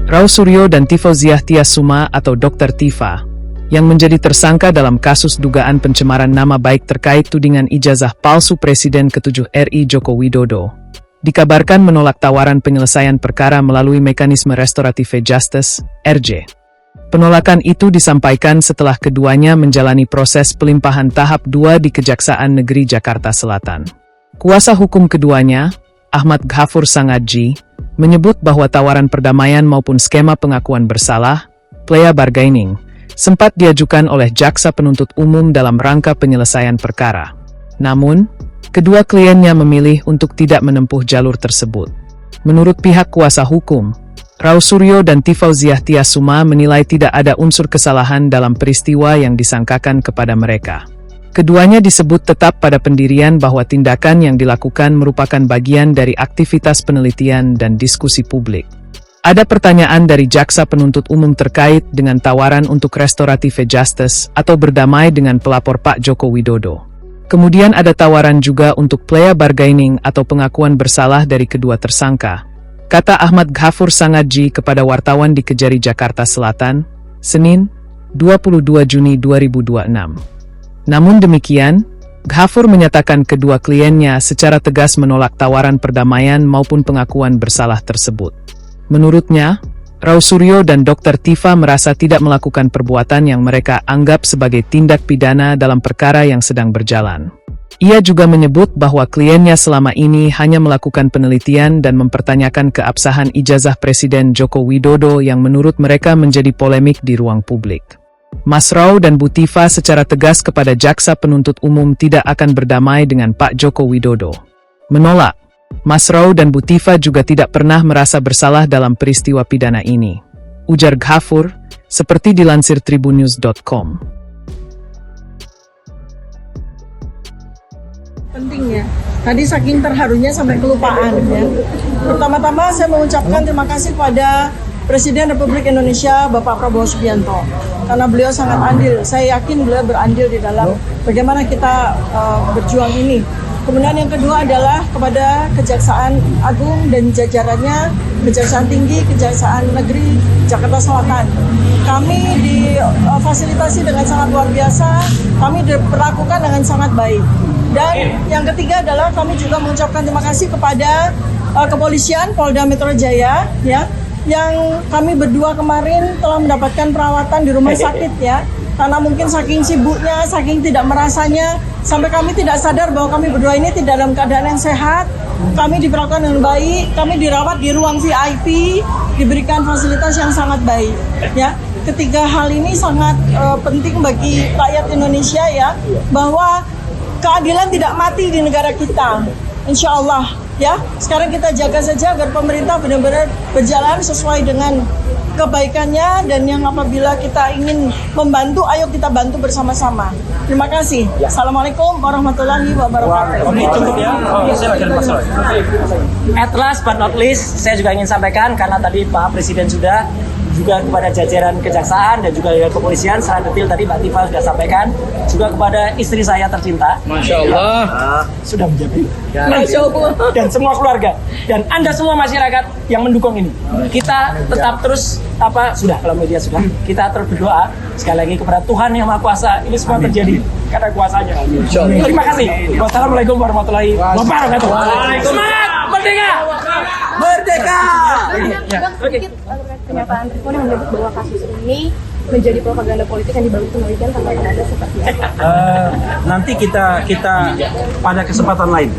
Rausuryo dan Tifauziah Tiasuma atau Dr. Tifa, yang menjadi tersangka dalam kasus dugaan pencemaran nama baik terkait tudingan ijazah palsu Presiden ke-7 RI Joko Widodo, dikabarkan menolak tawaran penyelesaian perkara melalui mekanisme Restorative Justice, RJ. Penolakan itu disampaikan setelah keduanya menjalani proses pelimpahan tahap 2 di Kejaksaan Negeri Jakarta Selatan. Kuasa hukum keduanya, Ahmad Ghafur Sangadji, menyebut bahwa tawaran perdamaian maupun skema pengakuan bersalah, plea bargaining, sempat diajukan oleh jaksa penuntut umum dalam rangka penyelesaian perkara. Namun, kedua kliennya memilih untuk tidak menempuh jalur tersebut. Menurut pihak kuasa hukum, Rausuryo dan Tifauziah Tiasuma menilai tidak ada unsur kesalahan dalam peristiwa yang disangkakan kepada mereka. Keduanya disebut tetap pada pendirian bahwa tindakan yang dilakukan merupakan bagian dari aktivitas penelitian dan diskusi publik. Ada pertanyaan dari jaksa penuntut umum terkait dengan tawaran untuk Restorative Justice atau berdamai dengan pelapor Pak Joko Widodo. Kemudian ada tawaran juga untuk plea bargaining atau pengakuan bersalah dari kedua tersangka, kata Ahmad Ghafur Sangadji kepada wartawan di Kejari Jakarta Selatan, Senin, 22 Juni 2026. Namun demikian, Ghafur menyatakan kedua kliennya secara tegas menolak tawaran perdamaian maupun pengakuan bersalah tersebut. Menurutnya, Rausuryo dan Dr. Tifa merasa tidak melakukan perbuatan yang mereka anggap sebagai tindak pidana dalam perkara yang sedang berjalan. Ia juga menyebut bahwa kliennya selama ini hanya melakukan penelitian dan mempertanyakan keabsahan ijazah Presiden Joko Widodo yang menurut mereka menjadi polemik di ruang publik. Mas Rau dan Bu Tifa secara tegas kepada jaksa penuntut umum tidak akan berdamai dengan Pak Joko Widodo. Menolak, Mas Rau dan Bu Tifa juga tidak pernah merasa bersalah dalam peristiwa pidana ini, ujar Ghafur, seperti dilansir tribunnews.com. Pentingnya, tadi saking terharunya sampai kelupaan ya. Pertama-tama saya mengucapkan terima kasih pada Presiden Republik Indonesia Bapak Prabowo Subianto, karena beliau sangat andil. Saya yakin beliau berandil di dalam bagaimana kita berjuang ini. Kemudian yang kedua adalah kepada Kejaksaan Agung dan jajarannya, Kejaksaan Tinggi, Kejaksaan Negeri Jakarta Selatan. Kami difasilitasi dengan sangat luar biasa, kami diperlakukan dengan sangat baik. Dan yang ketiga adalah kami juga mengucapkan terima kasih kepada kepolisian Polda Metro Jaya, ya, yang kami berdua kemarin telah mendapatkan perawatan di rumah sakit ya, karena mungkin saking sibuknya, saking tidak merasanya, sampai kami tidak sadar bahwa kami berdua ini tidak dalam keadaan yang sehat. Kami diperlakukan dengan baik, kami dirawat di ruang VIP, diberikan fasilitas yang sangat baik ya. Ketiga hal ini sangat penting bagi rakyat Indonesia ya, bahwa keadilan tidak mati di negara kita, insya Allah. Ya, sekarang kita jaga saja agar pemerintah benar-benar berjalan sesuai dengan kebaikannya, dan yang apabila kita ingin membantu, ayo kita bantu bersama-sama. Terima kasih. Assalamualaikum warahmatullahi wabarakatuh. Oke, cukup ya. Silakan Mas Roy. At last but not least, saya juga ingin sampaikan karena tadi Pak Presiden sudah juga kepada jajaran kejaksaan dan juga kepolisian secara detail tadi Mbak Tifa sudah sampaikan, juga kepada istri saya tercinta. Masya Allah. Sudah menjadi. Masya Allah. Dan semua keluarga dan Anda semua masyarakat yang mendukung ini. Kita tetap terus kalau media sudah, kita terus berdoa sekali lagi kepada Tuhan Yang Maha Kuasa, ini semua terjadi karena kuasanya. Terima kasih. Wassalamualaikum warahmatullahi wabarakatuh. Semangat merdeka! Merdeka! Pernyataan Rifon yang menyebut bahwa kasus ini menjadi propaganda politik yang dibangun penelitian tanpa ada seperti apa? Nanti kita pada kesempatan lain.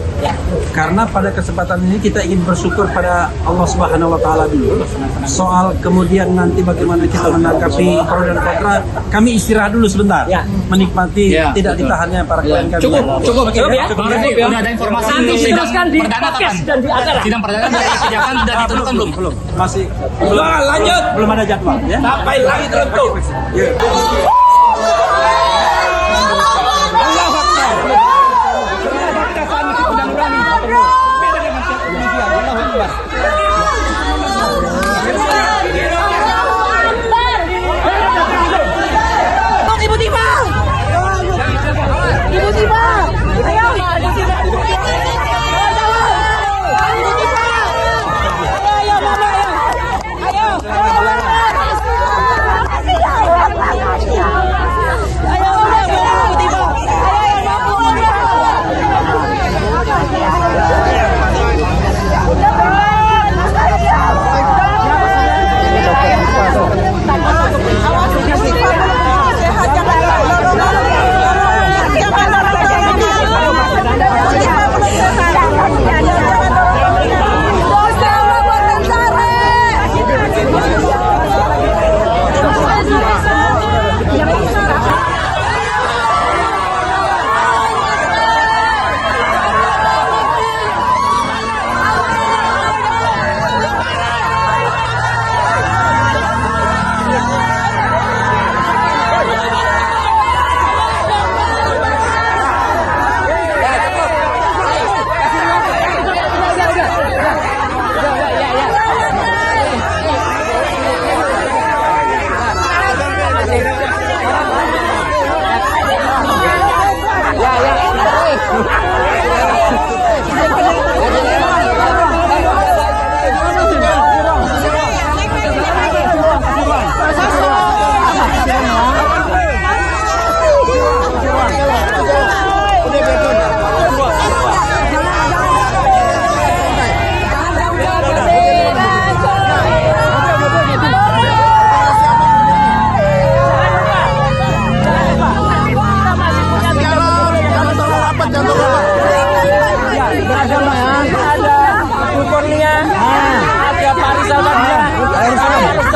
Karena pada kesempatan ini kita ingin bersyukur pada Allah Subhanahu wa taala dulu. Soal kemudian nanti bagaimana kita menanggapi pro dan kontra, kami istirahat dulu sebentar. Menikmati tidak ditahannya para klien kami. Cukup ya. Udah ada informasi. Nanti diteruskan di podcast dan di acara. Sidang perdana dari kejaksaan sudah ditentukan belum? Masih Lanjut. belum ada jadwal ya. Sampai lagi tentu. Ibu Tifa! Ibu Tifa! Ayo! Ayo, Mama, ayo! Ayo!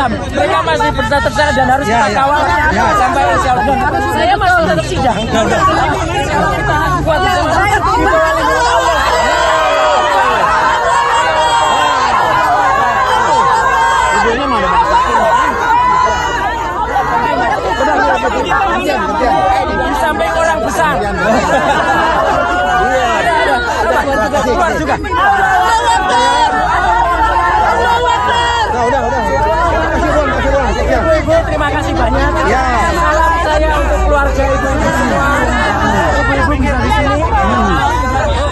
tetap mereka masih terseret dan harus kita kawal sampai insya Allah. Saya masih tetap sidang. Sampai orang besar. Keluar juga. Ibu, terima kasih banyak. Salam saya untuk keluarga ibu-ibu semua. Ibu-ibu bisa di sini.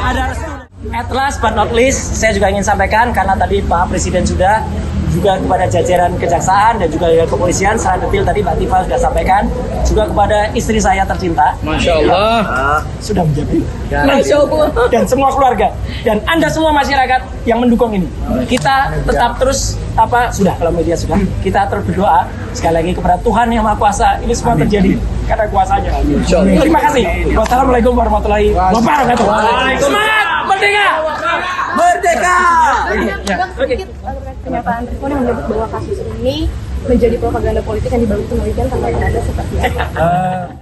Ada restu. At last but not least, saya juga ingin sampaikan karena tadi Pak Presiden sudah juga kepada jajaran kejaksaan dan juga kepolisian secara detail tadi Mbak Tifa sudah sampaikan, juga kepada istri saya tercinta. Masya Allah. Sudah menjamin. Masya Allah. Dan semua keluarga dan Anda semua masyarakat yang mendukung ini. Kita tetap terus sudah kalau media sudah. Kita terus berdoa sekali lagi kepada Tuhan Yang Maha Kuasa ini semua terjadi karena kuasanya. Terima kasih. Wassalamualaikum warahmatullahi wabarakatuh. Semangat merdeka. Merdeka. Sedikit pernyataan Rizwan yang menyebut bahwa kasus ini menjadi propaganda politik yang dibangun penelitian tanpa ada seperti apa?